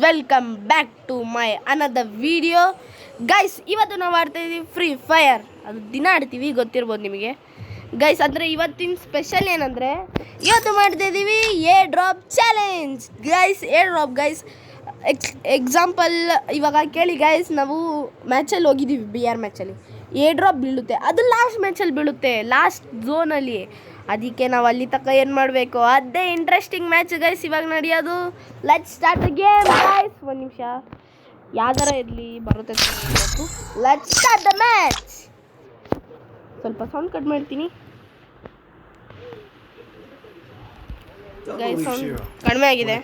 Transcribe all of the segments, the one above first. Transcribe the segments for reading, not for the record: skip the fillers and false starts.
Welcome back to my another video guys. ಇವತ್ತು ನಾವು ಆಡ್ತಾ ಇದ್ದೀವಿ ಫ್ರೀ ಫೈರ್. ಅದು ದಿನ ಆಡ್ತೀವಿ, ಗೊತ್ತಿರ್ಬೋದು ನಿಮಗೆ ಗೈಸ್. ಅಂದರೆ ಇವತ್ತಿನ ಸ್ಪೆಷಲ್ ಏನಂದರೆ ಇವತ್ತು ಮಾಡ್ತಾ ಇದ್ದೀವಿ A drop challenge guys. A drop guys example ಇವಾಗ ಕೇಳಿ ಗೈಸ್, ನಾವು ಮ್ಯಾಚಲ್ಲಿ ಹೋಗಿದ್ದೀವಿ, BR ಮ್ಯಾಚಲ್ಲಿ ಎ ಡ್ರಾಪ್ ಬೀಳುತ್ತೆ, ಅದು ಲಾಸ್ಟ್ ಮ್ಯಾಚಲ್ಲಿ ಬೀಳುತ್ತೆ, ಲಾಸ್ಟ್ ಝೋನಲ್ಲಿ. ಅದಕ್ಕೆ ನಾವು ಅಲ್ಲಿ ತನಕ ಏನು ಮಾಡಬೇಕು, ಅದೇ ಇಂಟ್ರೆಸ್ಟಿಂಗ್ ಮ್ಯಾಚ್ ಗೈಸ್ ಇವಾಗ ನಡೆಯೋದು. Let's start the game guys. ಒಂದು ನಿಮಿಷ, ಯಾವ್ದಾರ ಇರಲಿ ಬರುತ್ತೆ. Let's start the match. ಸ್ವಲ್ಪ ಸೌಂಡ್ ಕಟ್ ಮಾಡ್ತೀನಿ ಗೈಸ್, ಸೌಂಡ್ ಕಡಿಮೆ ಆಗಿದೆ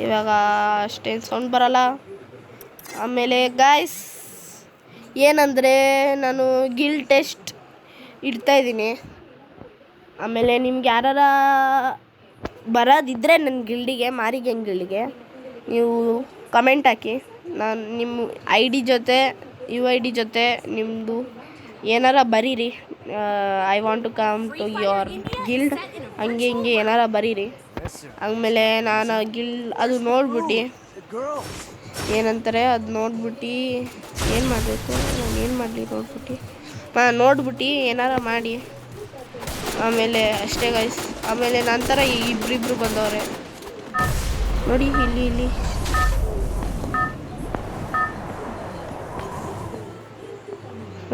ಇವಾಗ, ಅಷ್ಟೇನು ಸೌಂಡ್ ಬರಲ್ಲ. ಆಮೇಲೆ ಗೈಸ್ ಏನಂದರೆ ನಾನು ಗಿಲ್ ಟೆಸ್ಟ್ ಇಡ್ತಾಯಿದ್ದೀನಿ. ಆಮೇಲೆ ನಿಮ್ಗೆ ಯಾರ ಬರೋದಿದ್ದರೆ ನನ್ನ ಗಿಲ್ಡಿಗೆ, ಮಾರಿ ಗ್ಯಾಂಗ್ ಗಿಲ್ಡಿಗೆ, ನೀವು ಕಮೆಂಟ್ ಹಾಕಿ. ನಾನು ನಿಮ್ಮ ID ಜೊತೆ UID ಜೊತೆ ನಿಮ್ಮದು ಏನಾರ ಬರೀರಿ, I want to come to your guild, ಹಂಗೆ ಹಿಂಗೆ ಏನಾರ ಬರೀರಿ. ಆಮೇಲೆ ನಾನು ಅದು ನೋಡ್ಬಿಟ್ಟು ಏನಂತಾರೆ, ಅದು ನೋಡ್ಬಿಟ್ಟು ಏನು ಮಾಡಬೇಕು, ನಾನು ಏನು ಮಾಡಲಿ ನೋಡ್ಬಿಟ್ಟು ಏನಾರ ಮಾಡಿ. ಆಮೇಲೆ ಅಷ್ಟೇ ಗೈಸ್. ಆಮೇಲೆ ನಂತರ ಇಬ್ಬರಿಬ್ರು ಬಂದವ್ರೆ ನೋಡಿ, ಇಲ್ಲಿ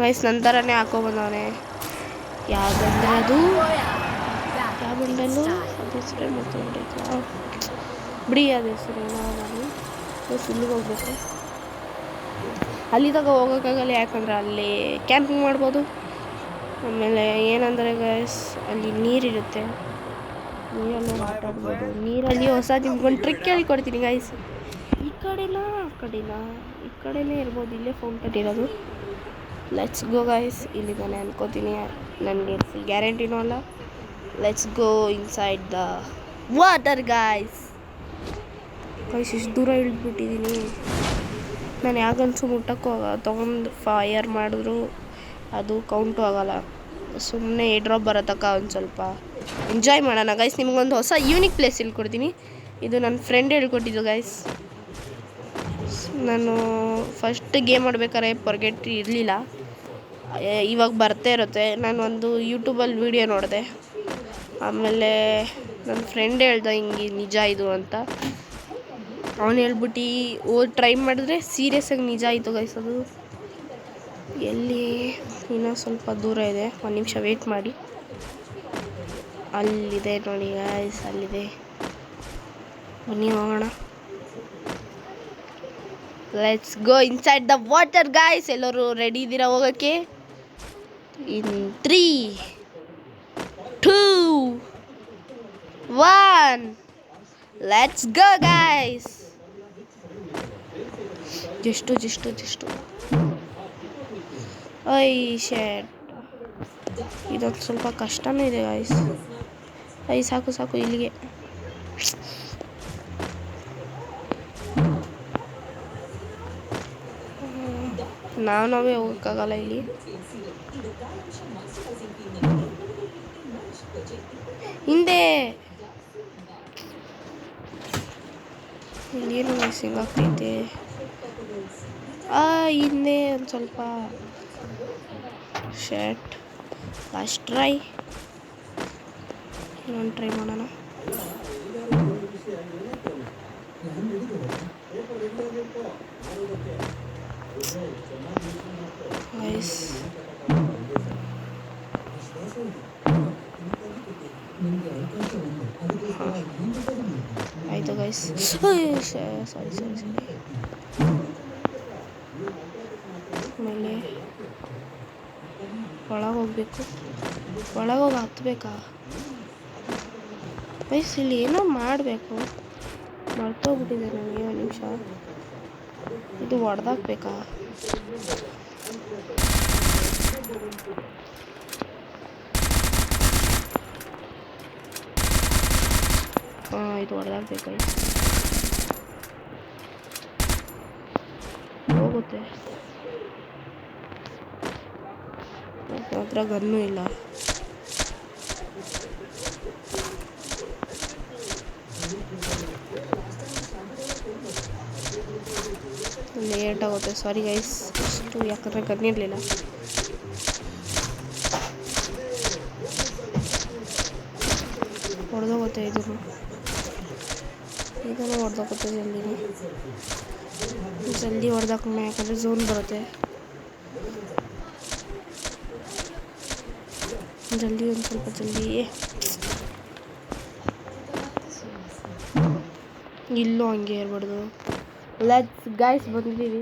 ಗೈಸ್ ನಂತರನೇ ಬಂದವನೆ. ಯಾವುದಂದ್ರೆ ಅದು ಯಾವ ಬಂಡಲು, ಅದು ಹೆಸರೇ ಮಾಡ್ತಾ ಬಿಡಿ, ಅದು ಹೆಸರು ನಾನು ಬಸ್ ಇಲ್ಲಿಗೆ ಹೋಗ್ಬೇಕು. ಅಲ್ಲಿ ತಗ ಹೋಗೋಕ್ಕಾಗಲ್ಲ, ಯಾಕಂದ್ರೆ ಅಲ್ಲಿ ಕ್ಯಾಂಪಿಂಗ್ ಮಾಡ್ಬೋದು. ಆಮೇಲೆ ಏನಂದರೆ ಗೈಸ್, ಅಲ್ಲಿ ನೀರಿರುತ್ತೆ, ನೀರಲ್ಲಿ ಆಟ ಆಡ್ಬೋದು. ನೀರಲ್ಲಿ ಹೊಸ ನಿಮ್ಗೊಂದು ಟ್ರಿಕ್ ಹೇಳಿಕೊಡ್ತೀನಿ ಗೈಸ್. ಈ ಕಡೆನ ಆ ಕಡೆನ, ಈ ಕಡೆನೇ ಇರ್ಬೋದು, ಇಲ್ಲೇ ಫೌಂಟೇನ್ ಇರೋದು. Let's go guys. ಇಲ್ಲಿದ್ದಾನೆ ಅನ್ಕೋತೀನಿ, ನನಗೆ ಫುಲ್ ಗ್ಯಾರಂಟಿನೂ ಅಲ್ಲ. Let's go inside the water guys. ಇಷ್ಟು ದೂರ ಇಳಿದ್ಬಿಟ್ಟಿದ್ದೀನಿ ನಾನು. ಯಾಕನ್ಸು ಮುಟ್ಟಕ್ಕೂ ತೊಗೊಂಡು ಫೈರ್ ಮಾಡಿದ್ರು ಅದು ಕೌಂಟು ಆಗೋಲ್ಲ. ಸುಮ್ಮನೆ ಎ ಡ್ರಾಪ್ ಬರೋತಕ್ಕ ಒಂದು ಸ್ವಲ್ಪ ಎಂಜಾಯ್ ಮಾಡೋಣ ಗೈಸ್. ನಿಮಗೊಂದು ಹೊಸ ಯೂನಿಕ್ ಪ್ಲೇಸ್ ಹೇಳ್ಕೊಡ್ತೀನಿ. ಇದು ನನ್ನ ಫ್ರೆಂಡ್ ಹೇಳ್ಕೊಟ್ಟಿದ್ದು ಗೈಸ್. ನಾನು ಫಸ್ಟ್ ಗೇಮ್ ಆಡ್ಬೇಕಾದ್ರೆ ಪರ್ಗೆಟ್ರಿ ಇರಲಿಲ್ಲ, ಇವಾಗ ಬರ್ತಾ ಇರುತ್ತೆ. ನಾನು ಒಂದು ಯೂಟ್ಯೂಬಲ್ಲಿ ವೀಡಿಯೋ ನೋಡಿದೆ, ಆಮೇಲೆ ನನ್ನ ಫ್ರೆಂಡ್ ಹೇಳ್ದ ಹಿಂಗೆ ನಿಜ ಇದು ಅಂತ. ಅವನು ಹೇಳ್ಬಿಟ್ಟು ಟ್ರೈ ಮಾಡಿದ್ರೆ ಸೀರಿಯಸ್ಸಾಗಿ ನಿಜ ಆಯಿತು ಗೈಸ್. ಅದು ಎಲ್ಲಿ ಇನ್ನೂ ಸ್ವಲ್ಪ ದೂರ ಇದೆ, ಒಂದು ನಿಮಿಷ ವೆಯ್ಟ್ ಮಾಡಿ. ಅಲ್ಲಿದೆ ನೋಡಿ ಗೈಸ್, ಅಲ್ಲಿದೆ, ಬನ್ನಿ ಹೋಗೋಣ. Let's go inside the water guys. ಎಲ್ಲರೂ ರೆಡಿ ಇದ್ದೀರಾ ಹೋಗೋಕ್ಕೆ? In 3, 2, 1 let's go guys. Just I ಶೇಟ್, ಇದೊಂದು ಸ್ವಲ್ಪ ಕಷ್ಟನೇ ಇದೆ ಗೈಸ್. ಸಾಕು ಇಲ್ಲಿಗೆ. ನಾವೇ ಹೋಗೋಕ್ಕಾಗಲ್ಲ ಇಲ್ಲಿ. ಹಿಂದೆ ಇಲ್ಲೇನು ಮಿಸ್ಸಿಂಗ್ ಆಗ್ತೈತೆ. ಹಿಂದೆ ಒಂದು ಸ್ವಲ್ಪ ಶರ್ಟ್. ಲಾಸ್ಟ್ ಟ್ರೈ, ಇನ್ನೊಂದು ಟ್ರೈ ಮಾಡೋಣ. ಗೈಸ್ ಆಯಿತು ಗೈಸ್. ಸಾರಿ. ಆಮೇಲೆ ಒಳಗೆ ಹೋಗ್ಬೇಕು, ಒಳಗೋಗಿ ಹತ್ಬೇಕಾ ಗೈಸ್? ಇಲ್ಲಿ ಏನೋ ಮಾಡಬೇಕು, ಮರ್ತೋಗ್ಬಿಟ್ಟಿದೆ ನನಗೆ. ಒಂದು ನಿಮಿಷ, ಇದು ಹೊಡೆದಾಕ್ಬೇಕಾ? ಇದು ಹೊಡೆದಾಕ್ಬೇಕು. ಹೋಗುತ್ತೆ, ಹತ್ರ ಗನ್ನೂ ಇಲ್ಲ. ಲೇಟ್ ಆಗುತ್ತೆ. ಸಾರಿ ಗೈಸ್, ಅಷ್ಟು ಯಾಕಂದರೆ ಗನ್ನಿರಲಿಲ್ಲ. ಹೊಡೆದೋಗುತ್ತೆ ಇದನ್ನು ಹೊಡೆದೋಗುತ್ತೆ ಜಲ್ದಿ ಹೊಡೆದಾಕೋಣ, ಯಾಕಂದರೆ ಝೋನ್ ಬರುತ್ತೆ. ಜಲ್ದಿ ಒಂದು ಸ್ವಲ್ಪ ಜಲ್ದಿ. ಇಲ್ಲೂ ಹಂಗೆ ಇರ್ಬಾರ್ದು. ಲೆಟ್ಸ್ ಗೈಸ್ ಬಂದಿದ್ದೀವಿ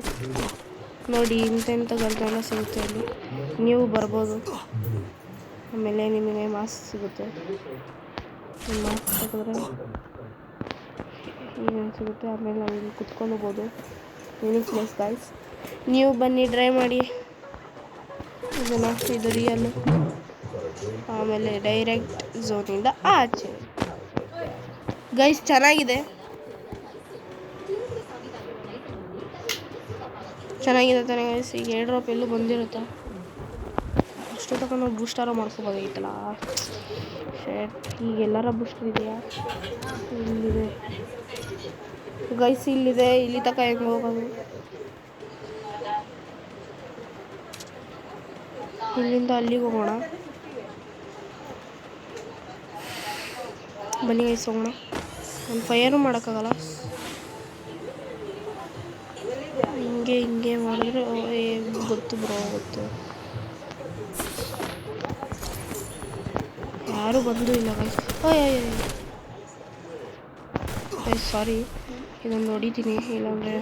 ನೋಡಿ. ಇಂಥ ಗಂಟೆಲ್ಲ ಸಿಗುತ್ತೆ ಇಲ್ಲಿ, ನೀವು ಬರ್ಬೋದು. ಆಮೇಲೆ ನಿಮಗೆ ಮಾಸ್ಕ್ ಸಿಗುತ್ತೆ. ಮಾಸ್ಕ್ ತೆಗೆದ್ರೆ ಏನೇನು ಸಿಗುತ್ತೆ. ಆಮೇಲೆ ನಾವು ಇಲ್ಲಿ ಕುತ್ಕೊಳ್ಬೋದು. ಯೂನಿಕ್ ಪ್ಲೇಸ್ ಗೈಸ್, ನೀವು ಬನ್ನಿ ಟ್ರೈ ಮಾಡಿ ಇದನ್ನು. ಇದು ರಿಯಲ್ಲು. ಆಮೇಲೆ ಡೈರೆಕ್ಟ್ ಝೋನಿಂದ ಆಚೆ ಗೈಸ್. ಚೆನ್ನಾಗಿದೆ ತಾನೇ ಗೈಸ್. ಈಗ 2 ಡ್ರಾಪ್ ಎಲ್ಲೂ ಬಂದಿರುತ್ತೆ. ಅಷ್ಟು ತನಕ ನಾವು ಬೂಸ್ಟಾರ ಮಾಡ್ಕೋಬೋದಾಗಿತ್ತಲ್ಲ. ಶೇಟ್, ಈಗ ಎಲ್ಲರ ಬೂಸ್ಟರ್ ಇದೆಯಾ? ಇಲ್ಲಿದೆ ಗೈಸ್, ಇಲ್ಲಿದೆ. ಇಲ್ಲಿ ತನಕ ಹೆಂಗೆ ಹೋಗೋದು? ಇಲ್ಲಿಂದ ಅಲ್ಲಿಗೆ ಹೋಗೋಣ. ಬನ್ನಿ ಗೈಸ್ ಹೋಗೋಣ. ಒಂದು ಫೈರು ಮಾಡೋಕ್ಕಾಗಲ್ಲ. ಹಿಂಗೆ ಮಾಡಿದ್ರೆ ಗೊತ್ತು ಬ್ರೋ, ಗೊತ್ತು. ಯಾರೂ ಬಂದೂ ಇಲ್ಲ ಗೈಸ್. ಸಾರಿ, ಇದನ್ನು ನೋಡಿದ್ದೀನಿ. ಇಲ್ಲಾಂದರೆ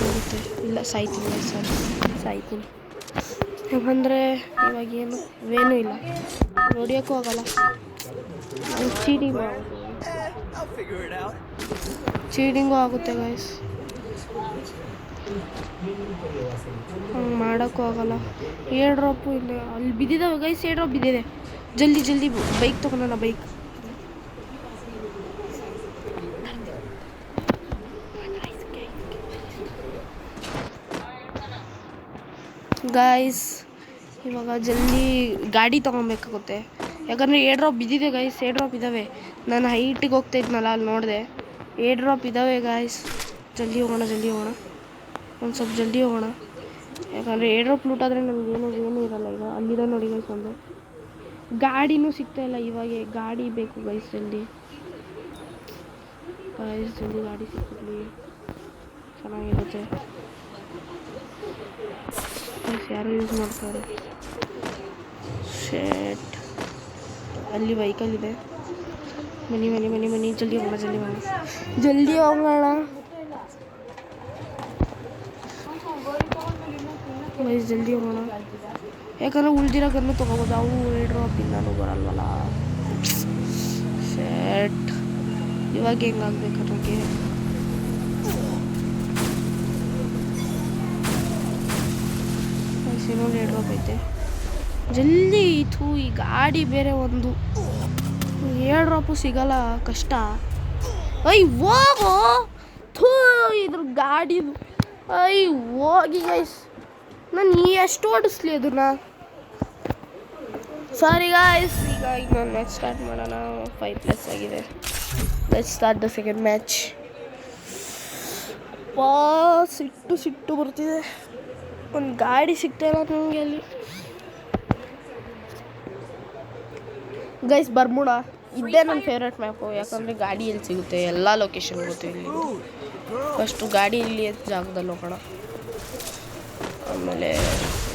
ಹೋಗುತ್ತೆ. ಇಲ್ಲ, ಸಾಯ್ತೀನಿ ಗೈಸ್. ಸಾಯ್ತೀನಿ. ಯಾಕಂದರೆ ಇವಾಗೇನು ಇಲ್ಲ, ನೋಡಿಯೋಕ್ಕೂ ಆಗಲ್ಲ. ಚೀಟಿಂಗು ಆಗುತ್ತೆ ಗೈಸ್. ಹಂಗೆ ಮಾಡೋಕ್ಕೂ ಆಗಲ್ಲ. 7 ಡ್ರಾಪು ಇಲ್ಲ, ಅಲ್ಲಿ ಬಿದ್ದಿದ್ದಾವೆ ಗೈಸ್. 7 ಡ್ರಾಪ್ ಬಿದ್ದಿದೆ. ಜಲ್ದಿ ಬೈಕ್ ತೊಗೊಳೋಣ. ಬೈಕ್ ಗೈಸ್, ಇವಾಗ ಜಲ್ದಿ ಗಾಡಿ ತೊಗೊಬೇಕಾಗುತ್ತೆ. ಯಾಕಂದರೆ 7 ಡ್ರಾಪ್ ಬಿದ್ದಿದೆ ಗೈಸ್. 7 ಡ್ರಾಪ್ ಇದ್ದಾವೆ. ನಾನು ಹೈಟಿಗೆ ಹೋಗ್ತಾಯಿದ್ನಲ್ಲ, ಅಲ್ಲಿ ನೋಡಿದೆ 7 ಡ್ರಾಪ್ ಇದ್ದಾವೆ ಗೈಸ್. ಜಲ್ದಿ ಹೋಗೋಣ. ಒಂದು ಸ್ವಲ್ಪ ಜಲ್ದಿ ಹೋಗೋಣ. ಯಾಕಂದರೆ 7 ಡ್ರಾಪ್ ಲೂಟ್ ಆದರೆ ನಮಗೇನು ಇರಲ್ಲ. ಈಗ ಅಲ್ಲಿದೆ ನೋಡಿ ಗೈಸ್. ಒಂದು ಗಾಡಿನೂ ಸಿಗ್ತಾಯಿಲ್ಲ ಇವಾಗ. ಗಾಡಿ ಬೇಕು ಗೈಸ್. ಜಲ್ದಿ ಗಾಡಿ ಸಿಕ್ಕಿದ್ವಿ ಚೆನ್ನಾಗಿರುತ್ತೆ. ಯಾರು ಯೂಸ್ ಮಾಡ್ತಾರೆ. ಶೇಟ್, ಅಲ್ಲಿ ವೆಹಿಕಲ್ ಮನಿ. ಜಲ್ದಿ ಹೋಗೋಣ. ಗೈಸ್ ಜಲ್ದಿ ಹೋಗೋಣ. ಯಾಕಂದರೆ ಉಳ್ದಿರೋ ಗನ್ನು ತೊಗೋಬೋದು. ಅವು 7 ಡ್ರಾಪ್ ಇನ್ನೂ ಬರಲ್ವಲ್ಲ. ಶೇಟ್, ಇವಾಗ ಹೆಂಗಾಗಬೇಕು ನನಗೆ? ಇನ್ನೊಂದು 7 ಡ್ರಾಪ್ ಐತೆ. ಜಲ್ದಿ ಈ ಗಾಡಿ ಬೇರೆ ಒಂದು 7 ಡ್ರಾಪು ಸಿಗಲ್ಲ, ಕಷ್ಟ. ಹೋಗೋ ಇದ್ರ ಗಾಡಿದು. ಹೋಗಿ ಗೈಸ್, ನಾನು ಎಷ್ಟು ಓಡಿಸ್ಲಿ ಅದನ್ನ? ಸಾರಿ ಗಾಯ್ಸ್. ಈಗ ಇನ್ನೊಂದು ಮ್ಯಾಚ್ ಸ್ಟಾರ್ಟ್ ಮಾಡೋಣ. 5+ ಆಗಿದೆ. Let's start the second match. ಸಿಟ್ಟು ಬರ್ತಿದೆ. ಒಂದು ಗಾಡಿ ಸಿಗ್ತಾಯಿಲ್ಲ ನನಗೆ ಅಲ್ಲಿ. ಗೈಸ್ ಬರ್ಮುಡ ಇದೇ ನನ್ನ ಫೇವ್ರೇಟ್ ಮ್ಯಾಪು. ಯಾಕಂದರೆ ಗಾಡಿ ಎಲ್ಲಿ ಸಿಗುತ್ತೆ, ಎಲ್ಲ ಲೊಕೇಶನ್ ಗೊತ್ತು ಇಲ್ಲಿ. ಫಸ್ಟು ಗಾಡಿ ಇಲ್ಲಿ ಜಾಗದಲ್ಲಿ ಹೋಗೋಣ. ಆಮೇಲೆ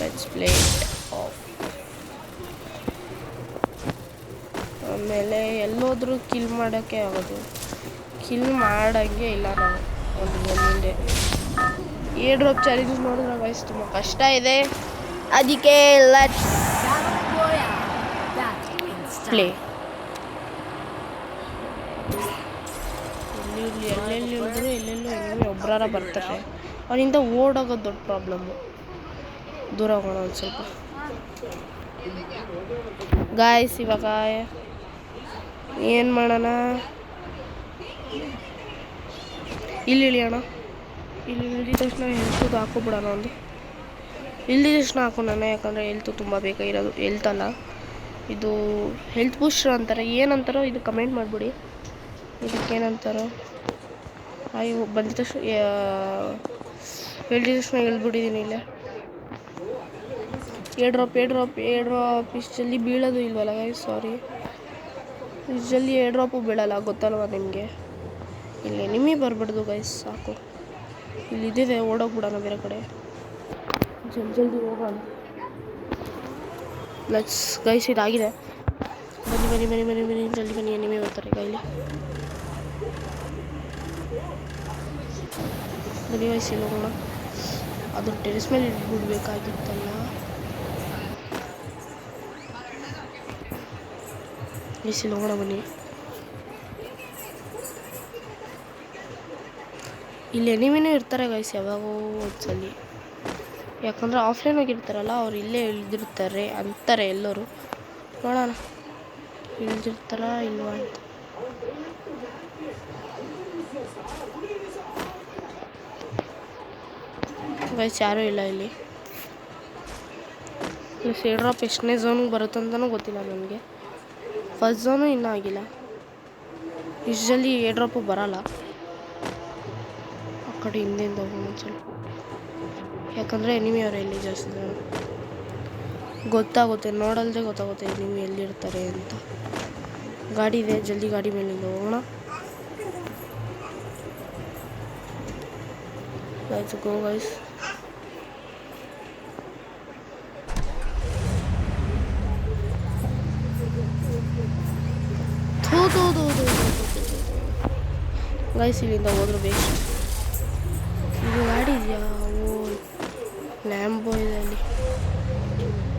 ಲೆಟ್ಸ್ ಪ್ಲೇ ಆಫ್. ಆಮೇಲೆ ಎಲ್ಲೋದ್ರೂ ಕಿಲ್ ಮಾಡೋಕ್ಕೆ ಆಗೋದು. ಕಿಲ್ ಮಾಡೋಂಗೆ ಇಲ್ಲ ನಾವು. ಒಂದು ಮುಂದೆ 7 ಡ್ರಾಪ್ ಚಾಲೆಂಜ್ ಮಾಡಿದ್ರೆ ಗೈಸ್ ತುಂಬ ಕಷ್ಟ ಇದೆ. ಅದಕ್ಕೆ ಲೆಟ್ಸ್ ಪ್ಲೇ. ಎಲ್ಲೆಲ್ಲಿ ಹೇಳಿದ್ರು ಎಲ್ಲೆಲ್ಲೂ ಹೆಂಗೆ ಒಬ್ಬರಾರ ಬರ್ತಾರೆ. ಅವರಿಂದ ಓಡೋಗೋದು ದೊಡ್ಡ ಪ್ರಾಬ್ಲಮ್ಮು. ದೂರ ಹೋಗೋಣ ಒಂದು ಸ್ವಲ್ಪ. ಗಾಯ್ಸ್ ಇವಾಗ ಏನು ಮಾಡೋಣ? ಇಲ್ಲಿ ಇಳಿಯೋಣ. ಇಲ್ಲಿ ಇಳಿದ ತಕ್ಷಣ ಹೆಲ್ತು ಹಾಕೋಬಿಡೋಣ. ಒಂದು ಇಳಿದ ತಕ್ಷಣ ಹಾಕೋಣ. ಯಾಕಂದರೆ ಹೆಲ್ತು ತುಂಬ ಬೇಕಾಗಿರೋದು. ಹೆಲ್ತಲ್ಲ, ಇದು ಹೆಲ್ತ್ ಬೂಸ್ಟರ್ ಅಂತಾರೆ. ಏನಂತಾರೋ ಇದು ಕಮೆಂಟ್ ಮಾಡಿಬಿಡಿ. ಇದಕ್ಕೇನಂತಾರೋ ಬಂದ ತಕ್ಷಣ ಹೇಳಿದ ತಕ್ಷಣ ಹೇಳ್ಬಿಟ್ಟಿದ್ದೀನಿ ಇಲ್ಲೇ. ಏರ್ ಡ್ರಾಪ್ ಇಷ್ಟು ಜಲ್ದಿ ಬೀಳೋದು ಇಲ್ವಲ್ಲ ಗೈಸ್, ಸಾರಿ. ಇಷ್ಟು ಜಲ್ದಿ ಏರ್ ಡ್ರಾಪು ಬೀಳಲ್ಲ, ಗೊತ್ತಲ್ವ ನಿಮಗೆ. ಇಲ್ಲಿ ನಿಮಗೆ ಬರಬಾರ್ದು ಗೈಸ್, ಸಾಕು. ಇಲ್ಲಿದ್ದಿದೆ, ಓಡೋಗ್ಬಿಡೋಣ ಬೇರೆ ಕಡೆ. ಜಲ್ದಿ ಹೋಗೋಣ. ಲೆಟ್ಸ್ ಗೈಸ್, ಇದಾಗಿದೆ. ಬನ್ನಿ ಜಲ್ದಿ ಬನ್ನಿ, ನಿಮಗೆ ಬರ್ತಾರೆ ಕೈಲಿ. ಬನ್ನಿ ಗೈಸ್, ಇಲ್ಲಿ ಹೋಗೋಣ. ಅದು ಟೆರೆಸ್ ಮೇಲೆ ಇಟ್ಬಿಡ್ಬೇಕಾಗಿತ್ತಲ್ಲ. ಗೈಸ್ ಇಲ್ಲಿ ಹೋಗೋಣ ಬನ್ನಿ. ಇಲ್ಲಿ ಎನಿಮಿನೂ ಇರ್ತಾರೆ ಗೈಸ್, ಯಾವಾಗೋ ಒಂದ್ಸಲಿ. ಯಾಕಂದರೆ ಆಫ್ಲೈನ್ ಆಗಿರ್ತಾರಲ್ಲ, ಅವ್ರು ಇಲ್ಲೇ ಇಳಿದಿರ್ತಾರೆ ಅಂತಾರೆ ಎಲ್ಲರೂ. ನೋಡೋಣ ಇಳಿದಿರ್ತಾರ ಇಲ್ವಾ ಅಂತ. ಗೈಸ್ ಯಾರೂ ಇಲ್ಲ ಇಲ್ಲಿ. ಏರ್ ಡ್ರಾಪ್ ಎಷ್ಟನೇ ಝೋನಿಗೆ ಬರುತ್ತಂತನೂ ಗೊತ್ತಿಲ್ಲ ನನಗೆ. ಫಸ್ಟ್ ಝೋನು ಇನ್ನೂ ಆಗಿಲ್ಲ. ಇಷ್ಟು ಜಲ್ದಿ ಏರ್ ಡ್ರಾಪು ಬರೋಲ್ಲ. ಆ ಕಡೆ ಹಿಂದೆಯಿಂದ ಹೋಗೋಣ ಸ್ವಲ್ಪ, ಯಾಕಂದರೆ ಎನಿಮಿ ಅವರು ಎಲ್ಲಿ ಜಾಸ್ತಿ ಜನ ಗೊತ್ತಾಗುತ್ತೆ, ನೋಡಲ್ದೆ ಗೊತ್ತಾಗುತ್ತೆ ಎನಿಮಿ ಎಲ್ಲಿರ್ತಾರೆ ಅಂತ. ಗಾಡಿ ಇದೆ, ಜಲ್ದಿ ಗಾಡಿ ಮೇಲಿಂದ ಹೋಗೋಣ. Let's go guys. ಗೈಸ್ ಇಲ್ಲಿಂದ ಹೋದ್ರು ಬೇಸ್ಟ್. ಇದು ಗಾಡಿ ಇದೆಯಾ? ಓ ಲ್ಯಾಂಬೋ ಇದೆ ಅಲ್ಲಿ.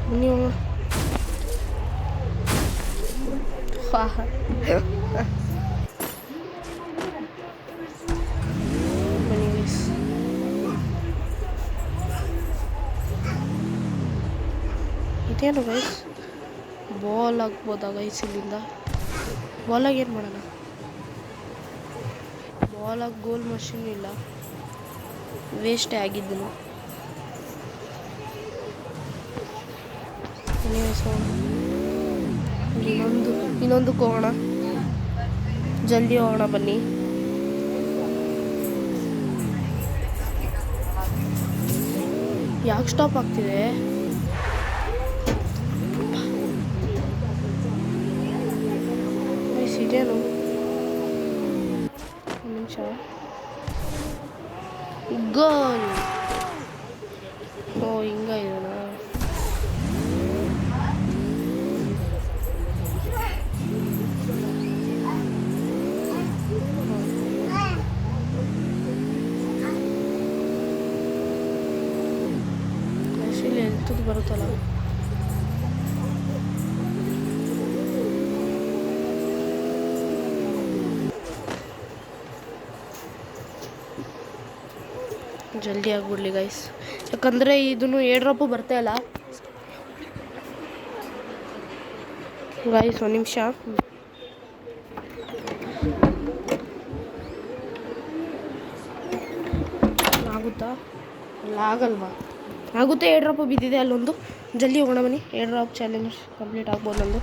ಬನ್ನಿ ಹೋಗೋಣ. ಬನ್ನಿ ಗೈಸ್. ಇದೇನು ಗೈಸ್, ಬಾಲ್ ಹಾಕ್ಬೋದಾ ಗೈಸ್ ಇಲ್ಲಿಂದ? ಬಾಲಾಗಿ ಏನು ಮಾಡೋಣ? ಬಾಲಾಗಿ ಗೋಲ್ ಮಷೀನ್ ಇಲ್ಲ, ವೇಸ್ಟೇ ಆಗಿದ್ದು. ಇನ್ನೊಂದಕ್ಕೆ ಹೋಗೋಣ, ಜಲ್ದಿ ಹೋಗೋಣ ಬನ್ನಿ. ಯಾಕೆ ಸ್ಟಾಪ್ ಆಗ್ತಿದೆ? ಇದೇನು? ಒಂದು ನಿಮಿಷ. ಗೋಲ್. ಓ ಹಿಂಗ ಇದೆನಾ? ಆ್ಯಕ್ಚುಲಿ ಎಲ್ತದ್ದು ಬರುತ್ತಲ್ಲ. ಜಲ್ದಿ ಆಗ್ಬಿಡ್ಲಿ ಗೈಸ್, ಯಾಕಂದರೆ ಇದನ್ನು ಏರ್ ಡ್ರಾಪು ಬರ್ತಾ ಇಲ್ಲ ಗೈಸ್. ಒಂದು ನಿಮಿಷ. ಆಗುತ್ತಾ? ಇಲ್ಲ ಆಗಲ್ವಾ? ಆಗುತ್ತೆ. ಏರ್ ಡ್ರಾಪು ಬಿದ್ದಿದೆ ಅಲ್ಲೊಂದು. ಜಲ್ದಿ ಹೋಗೋಣ ಬನ್ನಿ. ಏರ್ ಡ್ರಾಪ್ ಚಾಲೆಂಜ್ ಕಂಪ್ಲೀಟ್ ಆಗ್ಬೋದು ನಂದು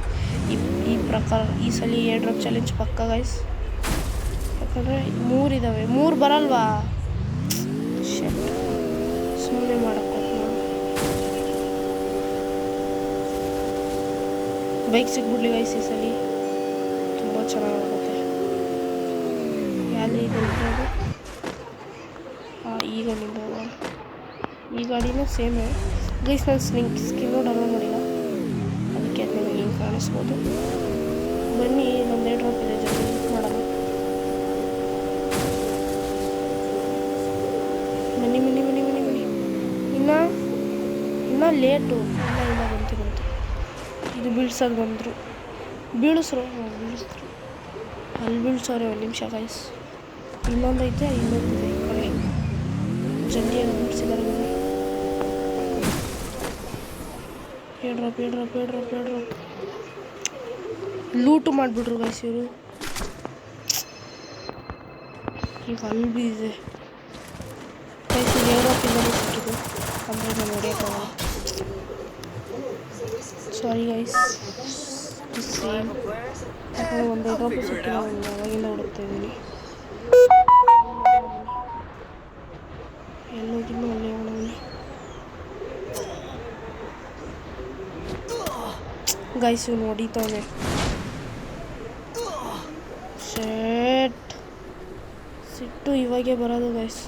ಈ ಪ್ರಕಾರ. ಈ ಸಲ ಏರ್ ಡ್ರಾಪ್ ಚಾಲೆಂಜ್ ಪಕ್ಕ ಗೈಸ್, ಯಾಕಂದರೆ 3 ಇದ್ದಾವೆ. 3 ಬರಲ್ವಾ? ಸುಮ್ಮನೆ ಮಾಡಕ್ಕೆ ಬೈಕ್ ಸಿಗ್ಬಿಡ್ಲಿ ಗೈಸ್ ಈ ಸಲ, ತುಂಬ ಚೆನ್ನಾಗಾಗುತ್ತೆ. ಯಾಲಿ ನಿಂತೋದು? ಈಗ ನಿಂತೋದು. ಈ ಗಾಡಿನೂ ಸೇಮೇ ಗೈಸ್. ನಾನು ಸ್ಕಿನ್ನು ಡೌನ್ಲೋಡ್ ಮಾಡಿಲ್ಲ, ಅದಕ್ಕೆ ಅದು ನಿಮಗೆ ಹಿಂಗೆ ಕಾಣಿಸ್ಬೋದು. ಬನ್ನಿ, ಒಂದು ಏರ್ ಡ್ರಾಪ್ ಇದೆ, ಜಲ್ದಿ ಮಾಡೋಣ. ಬನ್ನಿ ಬನ್ನಿ ಬನ್ನಿ ಬನ್ನಿ ಬನ್ನಿ. ಇನ್ನೂ ಲೇಟು. ಇಲ್ಲ ಬಂತು. ಇದು ಬೀಳ್ಸೋದು ಬಂದರು, ಬೀಳಿಸ್ರು ಅಲ್ಲಿ ಬೀಳ್ಸೋರೆ. ಒಂದು ನಿಮಿಷ ಗೈಸ್, ಇನ್ನೊಂದೈತೆ, ಇನ್ನೊಂದಿದೆ ಈ ಕಡೆ. ಜಲ್ದಿಯಾಗಿ ಬೀಳ್ಸಿದ್ದಾರೆ ಬನ್ನಿ. ಏರ್ ಡ್ರಾಪ್ ಲೂಟು ಮಾಡಿಬಿಟ್ರು ಗೈಸ್ ಇವರು. ಈಗ ಅಲ್ಲಿ ಬಿದ್ದಿದೆ ಗೈಸ್. ಏರ್ ಡ್ರಾಪ್ ಇಂದಲೇ ಸಿಕ್ಕಿದ್ದು, ಅಂದರೆ ನಾನು ಹೊಡೆಯೋಕ್ಕಾಗಲ್ಲ. Sorry guys, same. ಯಾಕಂದರೆ ಒಂದು ಏರ್ ಡ್ರಾಪು ಸಿಕ್ಕಿಲ್ಲ, ನಾನು ಯಾವಾಗಿಂದ ಹುಡುಕ್ತಾ ಇದ್ದೀನಿ. ಎಲ್ಲೋಗಿನ್ನೂ ಗೈಸ್ ಇವ್ನು ಹೊಡಿತಾನೆ. ಶೇಟ್ ಸಿಟ್ಟು ಇವಾಗೆ ಬರೋದು ಗೈಸ್.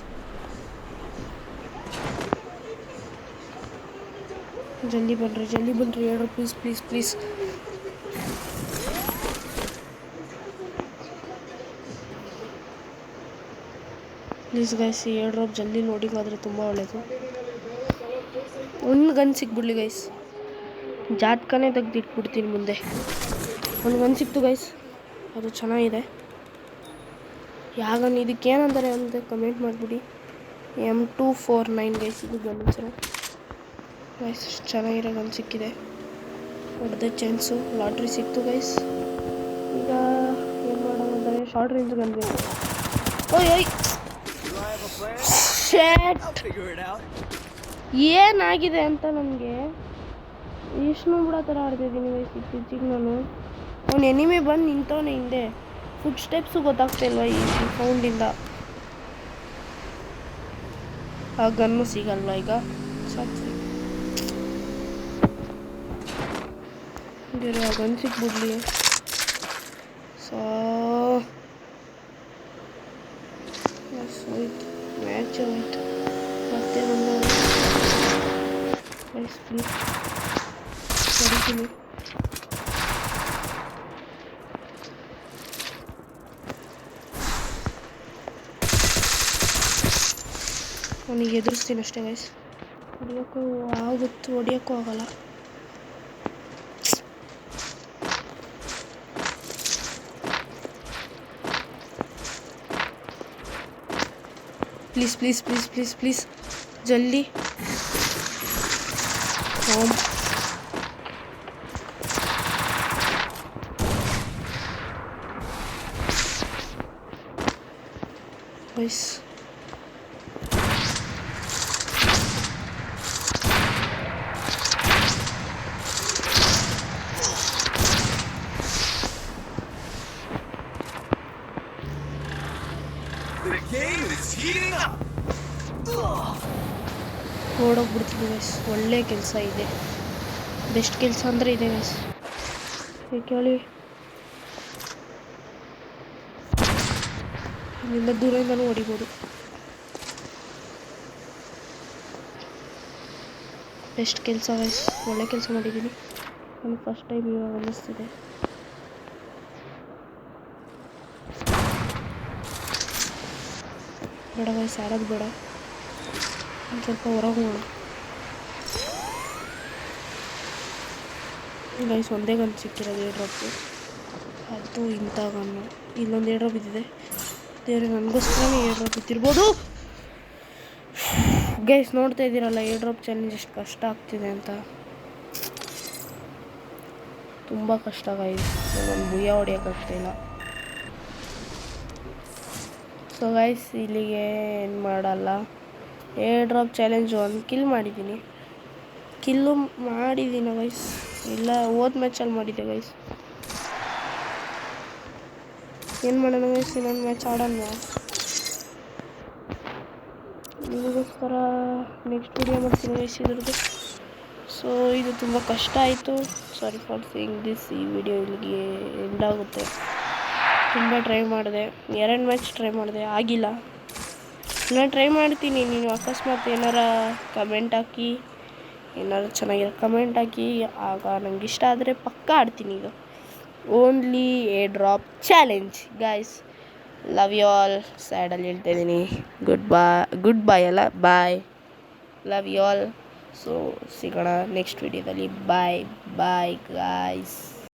ಜಲ್ದಿ ಬನ್ರಿ ಹೇಳ್ರಿ please please please. Please guys air drop ಜಲ್ದಿ ಲೋಡಿಂಗ್ ಆದರೆ ತುಂಬ ಒಳ್ಳೆಯದು. ಒಂದು ಗನ್ ಸಿಕ್ಬಿಡ್ಲಿ ಗೈಸ್, ಜಾತಕನೇ ತೆಗ್ದಿಟ್ಬಿಡ್ತೀನಿ ಮುಂದೆ. ಒಂದು ಗನ್ ಸಿಕ್ತು ಗೈಸ್, ಅದು ಚೆನ್ನಾಗಿದೆ. ಯಾಗನ್ ಇದಕ್ಕೇನಂತಾರೆ ಅಂತ ಕಮೆಂಟ್ ಮಾಡಿಬಿಡಿ. M249 ಗೈಸ್ ಇದು ಗನ್ ಹೆಸರು ಗೈಸ್. ಚೆನ್ನಾಗಿರೋ ಗನ್ ಸಿಕ್ಕಿದೆ, ಹೊಡೆದ ಚಾನ್ಸು. ಲಾಟ್ರಿ ಸಿಕ್ತು ಗೈಸ್. ಈಗ ಏನು ಮಾಡೋದಂದರೆ ಶಾರ್ಟ್ ರೇಂಜ್ ಗನ್ ಬೇಕು. ಓಯ್ ಏನಾಗಿದೆ ಅಂತ ನನಗೆ ವಿಷ್ಣು ಬಿಡೋ ಥರ ಆಡ್ತಿದ್ದೀನಿ ಗೈಸ್ ಇತ್ತೀಚಿಗೆ ನಾನು. ಅವ್ನು ಎನಿಮೆ ಬಂದು ನಿಂತವನೇ ಹಿಂದೆ, ಫುಡ್ ಸ್ಟೆಪ್ಸು ಗೊತ್ತಾಗ್ತಿಲ್ವ ಈ ಸೌಂಡಿಂದ. ಆ ಗನ್ನು ಸಿಗಲ್ವ ಈಗ? ಸಾಕು ಆ ಗನ್ ಸಿಕ್ಬಿಡ್ಲಿ. ಸೊ ಹೋಯ್ತು, ಮ್ಯಾಚ್ ಹೋಯ್ತು. ಮತ್ತೆ ಒಂದು ಪ್ಲೀಸ್ ಹೊಡಿತೀನಿ. ಅವನಿಗೆ ಎದುರಿಸ್ತೀನಿ ಅಷ್ಟೇ ಗೈಸ್. ಹೊಡಿಯೋಕ್ಕೂ ಆಗಲ್ಲ. Please please please please please ಜಲ್ದಿ. ಗೈಸ್ ಓಡೋಗ್ಬಿಡ್ತೀನಿ ಗೈಸ್. ಒಳ್ಳೆ ಕೆಲಸ ಇದೆ, ಬೆಸ್ಟ್ ಕೆಲಸ ಅಂದರೆ ಇದೆ ಗೈಸ್. ಕೇಳಿ ಇಲ್ಲಿಂದ ದೂರದಿಂದನೂ ಹೊಡಿಬೋದು. ಬೆಸ್ಟ್ ಕೆಲಸ ಗೈಸ್, ಒಳ್ಳೆ ಕೆಲಸ ಮಾಡಿದ್ದೀನಿ. ನನಗೆ ಫಸ್ಟ್ ಟೈಮ್ ಇವಾಗ ಅನ್ನಿಸ್ತಿದೆ. ಬೇಡ ಗೈಸ್, ಆಡೋದು ಬೇಡ, ಒಂದು ಸ್ವಲ್ಪ ಹೊರಗೆ ಹೋಗೋಣ ಗೈಸ್. ಒಂದೇ ಗನ್ ಸಿಕ್ಕಿರೋದು ಏರ್ ಡ್ರಾಪು, ಅದು ಇಂಥ ಗನ್ನು. ಇಲ್ಲೊಂದು ಏರ್ ಡ್ರಾಪ್ ಬಿದ್ದಿದೆ. ದೇವ್ರೆ ನನಗೋಸ್ಕರನೇ ಏರ್ ಡ್ರಾಪ್ ಬಿದ್ದಿರ್ಬೋದು ಗೈಸ್. ನೋಡ್ತಾ ಇದ್ದೀರಲ್ಲ ಏರ್ ಡ್ರಾಪ್ ಚಾಲೆಂಜ್ ಎಷ್ಟು ಕಷ್ಟ ಆಗ್ತಿದೆ ಅಂತ. ತುಂಬ ಕಷ್ಟ ಗೈಸ್, ನಾನು ಭುಯ್ಯ ಹೊಡಿಯೋಕ್ಕಾಗ್ತಾಯಿಲ್ಲ. ಸೊ ಗೈಸ್ ಇಲ್ಲಿಗೆ ಏನು ಮಾಡಲ್ಲ. ಏರ್ ಡ್ರಾಪ್ ಚಾಲೆಂಜ್ ಒಂದು ಕಿಲ್ ಮಾಡಿದ್ದೀನಿ ಗೈಸ್. ಇಲ್ಲ ಹೋದ ಮ್ಯಾಚಲ್ಲಿ ಮಾಡಿದ್ದೆ ಗೈಸ್. ಏನು ಮಾಡೋಣ ಗೈಸ್, ಇನ್ನೊಂದು ಮ್ಯಾಚ್ ಆಡೋಣ. ನಿಮಗೋಸ್ಕರ ನೆಕ್ಸ್ಟ್ ವಿಡಿಯೋ ಮಾಡ್ತೀನಿ ಗೈಸ್ ಇದ್ರದ್ದು. ಸೊ ಇದು ತುಂಬ ಕಷ್ಟ ಆಯಿತು. Sorry for saying this. ಈ ವಿಡಿಯೋ ಇಲ್ಲಿಗೆ ಎಂಡ್ ಆಗುತ್ತೆ. ತುಂಬ ಟ್ರೈ ಮಾಡಿದೆ, 2 ಮ್ಯಾಚ್ ಟ್ರೈ ಮಾಡಿದೆ, ಆಗಿಲ್ಲ. ನಾನು ಟ್ರೈ ಮಾಡ್ತೀನಿ. ನೀನು ಅಕಸ್ಮಾತ್ ಏನಾರ ಕಮೆಂಟ್ ಹಾಕಿ, ಏನಾರು ಚೆನ್ನಾಗಿರೋ ಕಮೆಂಟ್ ಹಾಕಿ, ಆಗ ನಂಗೆ ಇಷ್ಟ ಆದರೆ ಪಕ್ಕಾ ಆಡ್ತೀನಿ. ಈಗ only air drop challenge guys. Love you all. Sadly ಹೇಳ್ತಾ ಇದ್ದೀನಿ. ಗುಡ್ ಬಾಯ್ ಅಲ್ಲ, bye. Love you all. So ಸಿಗೋಣ ನೆಕ್ಸ್ಟ್ ವಿಡಿಯೋದಲ್ಲಿ. Bye bye guys.